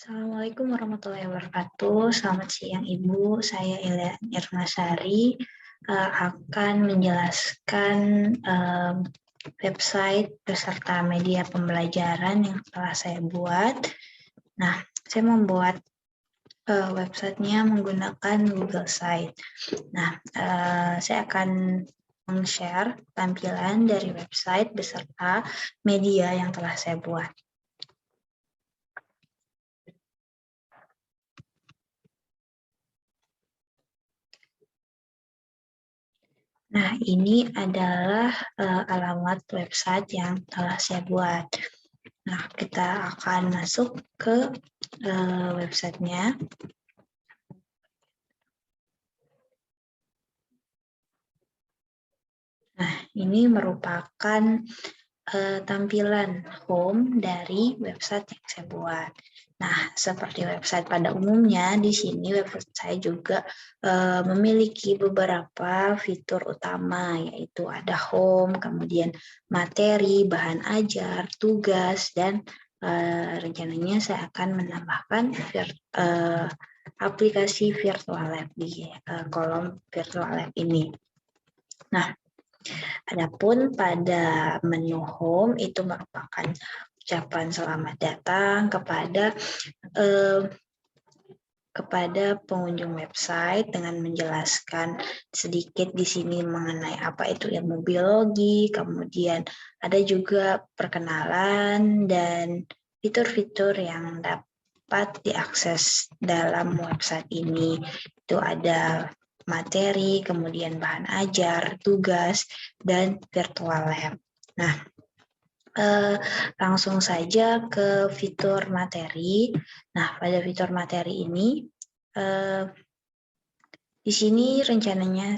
Assalamualaikum warahmatullahi wabarakatuh. Selamat siang Ibu, saya Ilian Irmasari akan menjelaskan website beserta media pembelajaran yang telah saya buat. Nah, saya membuat websitenya menggunakan Google Site. Nah, saya akan meng-share tampilan dari website beserta media yang telah saya buat. Nah, ini adalah alamat website yang telah saya buat. Nah, kita akan masuk ke websitenya. Nah, ini merupakan tampilan home dari website yang saya buat. Nah, seperti website pada umumnya, di sini website saya juga memiliki beberapa fitur utama, yaitu ada home, kemudian materi, bahan ajar, tugas, dan rencananya saya akan menambahkan aplikasi virtual lab di kolom virtual lab ini. Nah, adapun pada menu home itu merupakan ucapan selamat datang kepada pengunjung website dengan menjelaskan sedikit di sini mengenai apa itu ilmu biologi, kemudian ada juga perkenalan dan fitur-fitur yang dapat diakses dalam website ini. Itu ada materi, kemudian bahan ajar, tugas, dan virtual lab. Nah, langsung saja ke fitur materi. Nah, pada fitur materi ini, di sini rencananya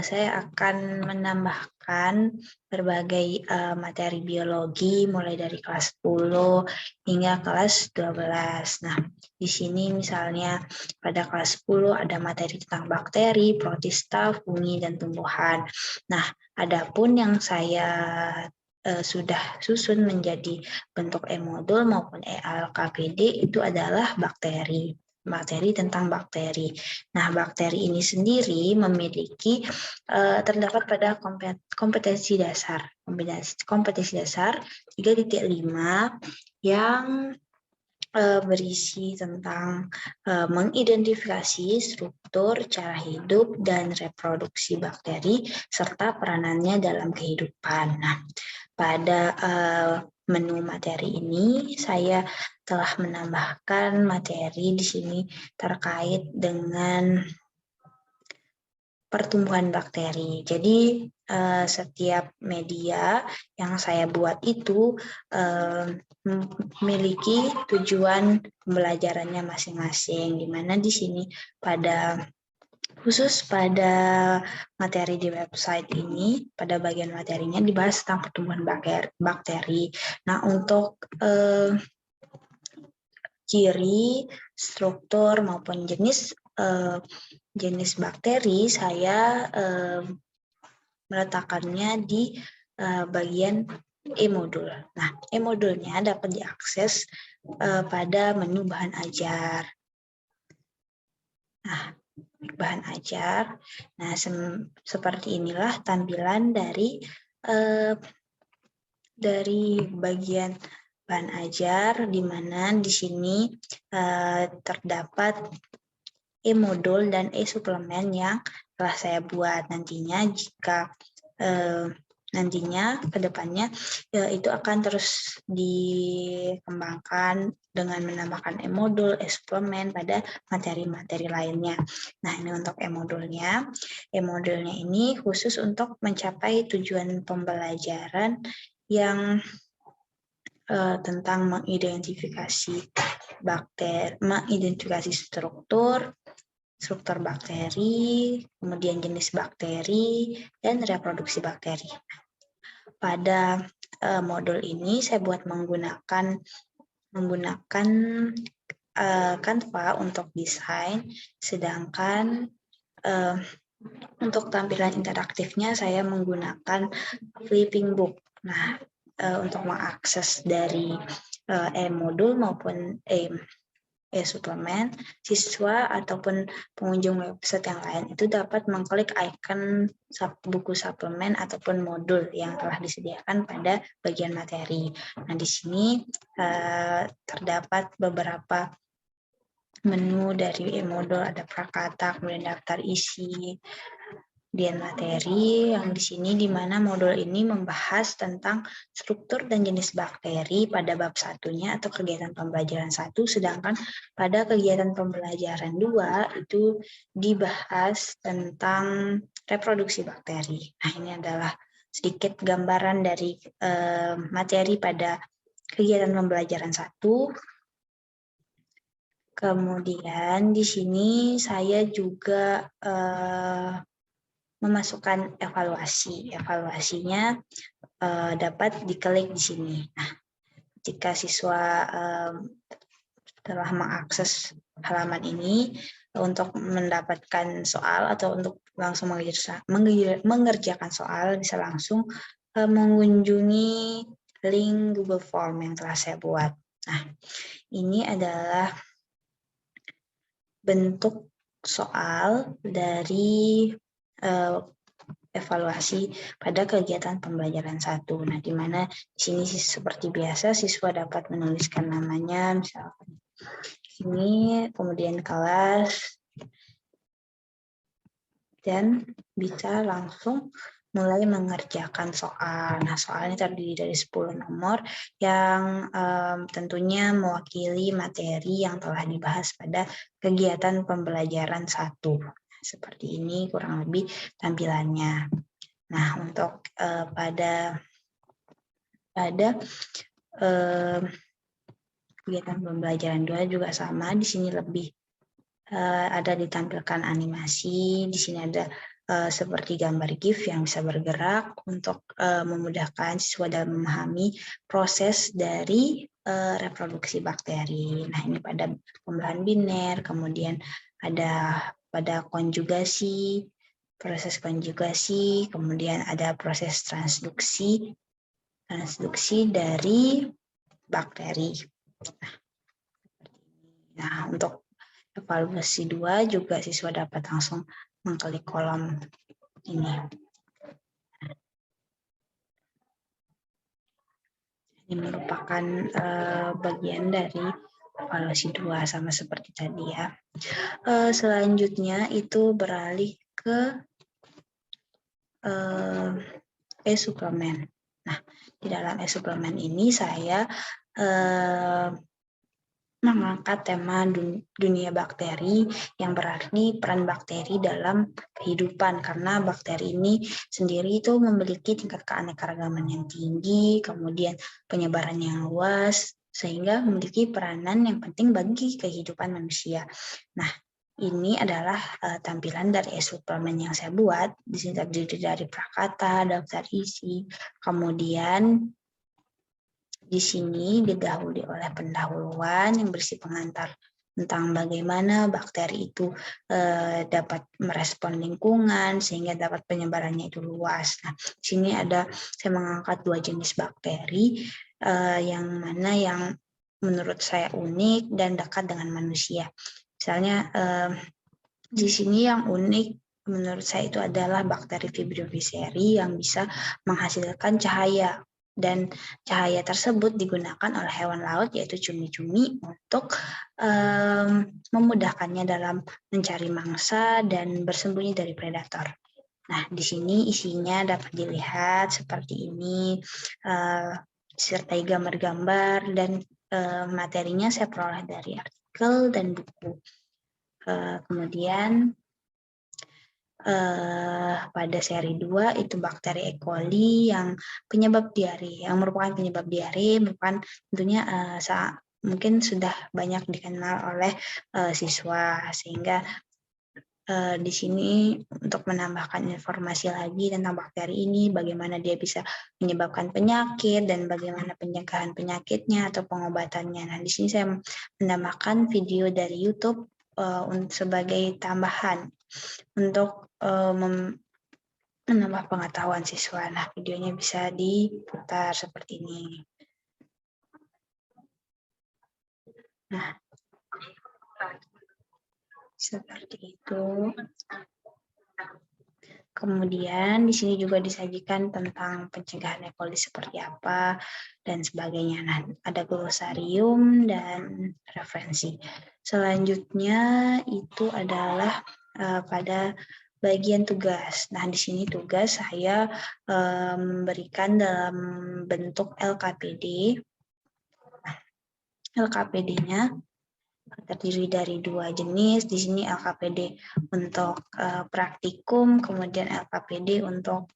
saya akan menambahkan berbagai materi biologi mulai dari kelas 10 hingga kelas 12. Nah, di sini misalnya pada kelas 10 ada materi tentang bakteri, protista, fungi, dan tumbuhan. Nah, adapun yang saya sudah susun menjadi bentuk e-modul maupun e-LKPD itu adalah materi tentang bakteri. Nah, bakteri ini sendiri memiliki terdapat pada kompetensi dasar 3.5 yang berisi tentang mengidentifikasi struktur, cara hidup, dan reproduksi bakteri, serta peranannya dalam kehidupan. Nah, pada menu materi ini, saya telah menambahkan materi di sini terkait dengan pertumbuhan bakteri. Jadi, setiap media yang saya buat itu memiliki tujuan pembelajarannya masing-masing, di mana di sini khusus pada materi di website ini, pada bagian materinya dibahas tentang pertumbuhan bakteri. Nah, untuk ciri, struktur, maupun jenis bakteri, saya meletakkannya di bagian e-modul. Nah, e-modulnya dapat diakses pada menu bahan ajar. Nah, bahan ajar. Nah, seperti inilah tampilan dari bagian bahan ajar, di mana di sini terdapat e-modul dan e-suplemen yang telah saya buat. Nantinya jika ke depannya itu akan terus dikembangkan dengan menambahkan e-modul, e-suplemen pada materi-materi lainnya. Nah, ini untuk e-modulnya. E-modulnya ini khusus untuk mencapai tujuan pembelajaran yang tentang mengidentifikasi struktur bakteri, kemudian jenis bakteri, dan reproduksi bakteri. Pada modul ini saya buat menggunakan Canva untuk desain, sedangkan untuk tampilan interaktifnya saya menggunakan Flipping Book. Nah, untuk mengakses dari e-modul maupun suplemen, siswa ataupun pengunjung website yang lain itu dapat mengklik icon buku suplemen ataupun modul yang telah disediakan pada bagian materi. Nah, di sini terdapat beberapa menu dari e-modul, ada prakata, kemudian daftar isi, kemudian materi yang di sini di mana modul ini membahas tentang struktur dan jenis bakteri pada bab satunya atau kegiatan pembelajaran 1, sedangkan pada kegiatan pembelajaran 2 itu dibahas tentang reproduksi bakteri. Nah, ini adalah sedikit gambaran dari materi pada kegiatan pembelajaran 1. Kemudian di sini saya juga memasukkan evaluasi. Evaluasinya dapat diklik di sini. Nah, jika siswa telah mengakses halaman ini untuk mendapatkan soal atau untuk langsung mengerjakan soal, bisa langsung mengunjungi link Google Form yang telah saya buat. Nah, ini adalah bentuk soal dari evaluasi pada kegiatan pembelajaran 1. Nah, di mana di sini seperti biasa siswa dapat menuliskan namanya, misalkan ini, kemudian kelas, dan bisa langsung mulai mengerjakan soal. Nah, soalnya terdiri dari 10 nomor yang tentunya mewakili materi yang telah dibahas pada kegiatan pembelajaran 1. Seperti ini kurang lebih tampilannya. Nah, untuk pada kegiatan pembelajaran 2 juga sama. Di sini lebih ada ditampilkan animasi. Di sini ada seperti gambar GIF yang bisa bergerak untuk memudahkan siswa dalam memahami proses dari reproduksi bakteri. Nah, ini pada pembelahan biner, kemudian ada pada konjugasi, proses konjugasi, kemudian ada proses transduksi dari bakteri. Nah, untuk evaluasi 2 juga siswa dapat langsung mengklik kolom ini. Ini merupakan bagian dari evaluasi 2 sama seperti tadi ya. Selanjutnya itu beralih ke e-suplemen. Nah, di dalam e-suplemen ini saya mengangkat tema dunia bakteri, yang berarti peran bakteri dalam kehidupan, karena bakteri ini sendiri itu memiliki tingkat keanekaragaman yang tinggi, kemudian penyebaran yang luas, sehingga memiliki peranan yang penting bagi kehidupan manusia. Nah, ini adalah tampilan dari e-suplemen yang saya buat. Di sini terdiri dari prakata, daftar isi, kemudian di sini didahului oleh pendahuluan yang berisi pengantar tentang bagaimana bakteri itu dapat merespon lingkungan sehingga dapat penyebarannya itu luas. Nah, di sini saya mengangkat 2 jenis bakteri yang mana yang menurut saya unik dan dekat dengan manusia. Misalnya di sini yang unik menurut saya itu adalah bakteri Fibrovisceri yang bisa menghasilkan cahaya, dan cahaya tersebut digunakan oleh hewan laut yaitu cumi-cumi untuk memudahkannya dalam mencari mangsa dan bersembunyi dari predator. Nah, di sini isinya dapat dilihat seperti ini, disertai gambar-gambar, dan materinya saya peroleh dari artikel dan buku. Kemudian pada seri 2 itu bakteri E. coli yang merupakan penyebab diare, merupakan tentunya mungkin sudah banyak dikenal oleh siswa, sehingga di sini untuk menambahkan informasi lagi tentang bakteri ini, bagaimana dia bisa menyebabkan penyakit dan bagaimana pencegahan penyakitnya atau pengobatannya. Nah, di sini saya menambahkan video dari YouTube sebagai tambahan untuk menambah pengetahuan siswa. Nah, videonya bisa diputar seperti ini. Nah, seperti itu. Kemudian di sini juga disajikan tentang pencegahan E. coli seperti apa dan sebagainya. Nah, ada glosarium dan referensi. Selanjutnya itu adalah pada bagian tugas. Nah, di sini tugas saya memberikan dalam bentuk LKPD. LKPD-nya terdiri dari 2 jenis. Di sini LKPD untuk praktikum, kemudian LKPD untuk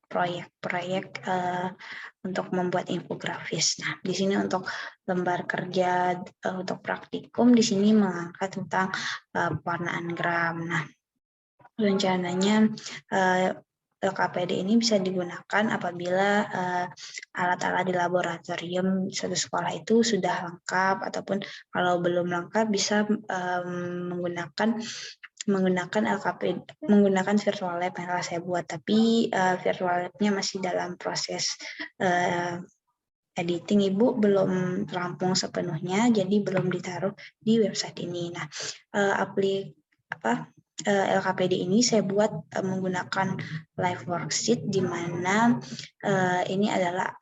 proyek-proyek untuk membuat infografis. Nah, di sini untuk lembar kerja untuk praktikum, di sini mengangkat tentang pewarnaan gram. Nah, rencananya LKPD ini bisa digunakan apabila alat-alat di laboratorium suatu sekolah itu sudah lengkap, ataupun kalau belum lengkap bisa menggunakan LKPD, menggunakan virtual lab yang telah saya buat, tapi virtual labnya masih dalam proses editing, Ibu, belum rampung sepenuhnya, jadi belum ditaruh di website ini. Nah, LKPD ini saya buat menggunakan live worksheet, di mana ini adalah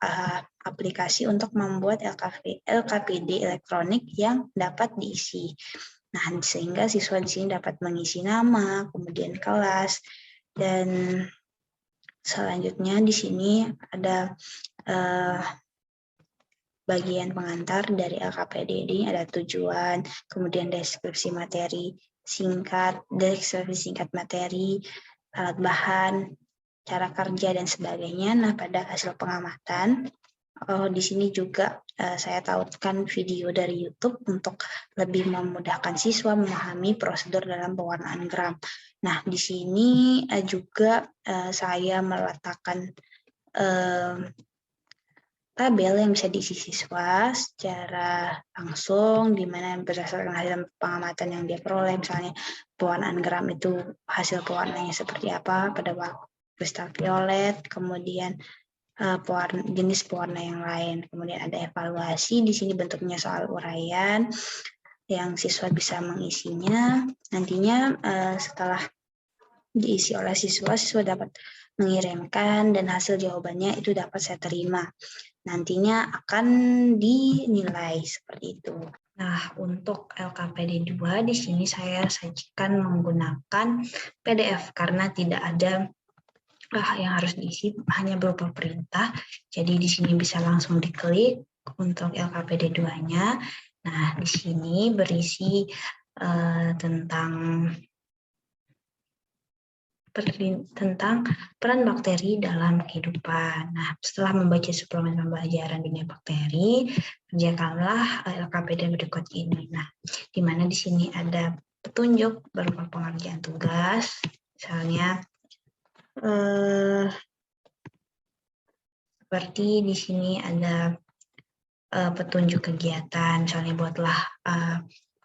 aplikasi untuk membuat LKPD elektronik yang dapat diisi. Nah, sehingga siswa di sini dapat mengisi nama, kemudian kelas, dan selanjutnya di sini ada bagian pengantar dari LKPD ini, ada tujuan, kemudian deskripsi materi singkat, deskripsi singkat materi, alat bahan, cara kerja, dan sebagainya. Nah, pada hasil pengamatan, di sini juga saya tautkan video dari YouTube untuk lebih memudahkan siswa memahami prosedur dalam pewarnaan gram. Nah, di sini juga saya meletakkan tabel yang bisa diisi siswa secara langsung, di mana berdasarkan hasil pengamatan yang dia peroleh, misalnya pewarnaan gram itu hasil pewarnanya seperti apa pada waktu kristal violet, kemudian jenis pewarna yang lain, kemudian ada evaluasi. Di sini bentuknya soal uraian yang siswa bisa mengisinya. Nantinya setelah diisi oleh siswa, siswa dapat mengirimkan dan hasil jawabannya itu dapat saya terima. Nantinya akan dinilai seperti itu. Nah, untuk LKPD 2 di sini saya sajikan menggunakan PDF karena tidak ada yang harus diisi, hanya berupa perintah. Jadi di sini bisa langsung diklik untuk LKPD 2-nya. Nah, di sini berisi tentang peran bakteri dalam kehidupan. Nah, setelah membaca suplemen pembelajaran dunia bakteri, kerjakanlah LKPD berikut ini. Nah, di mana di sini ada petunjuk berupa pengerjaan tugas, misalnya seperti di sini ada petunjuk kegiatan, misalnya buatlah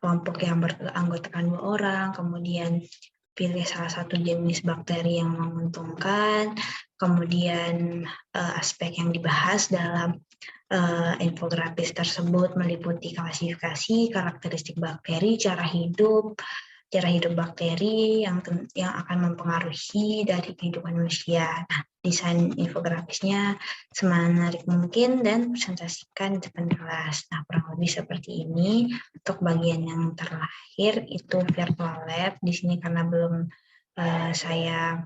kelompok yang beranggotakan 2 orang, kemudian pilih salah satu jenis bakteri yang menguntungkan, kemudian aspek yang dibahas dalam infografis tersebut meliputi klasifikasi, karakteristik bakteri, cara hidup bakteri yang akan mempengaruhi dari kehidupan manusia. Nah, desain infografisnya semenarik mungkin dan presentasikan di depan kelas. Nah, kurang lebih seperti ini. Untuk bagian yang terakhir itu virtual lab. Di sini karena belum saya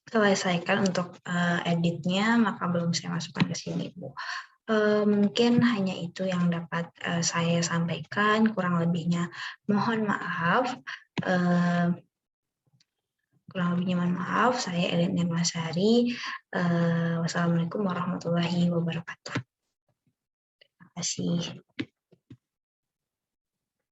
selesaikan untuk editnya, maka belum saya masukkan ke sini, Bu. Mungkin hanya itu yang dapat saya sampaikan, kurang lebihnya mohon maaf. Saya Elin Nirmasari. Wassalamualaikum warahmatullahi wabarakatuh. Terima kasih.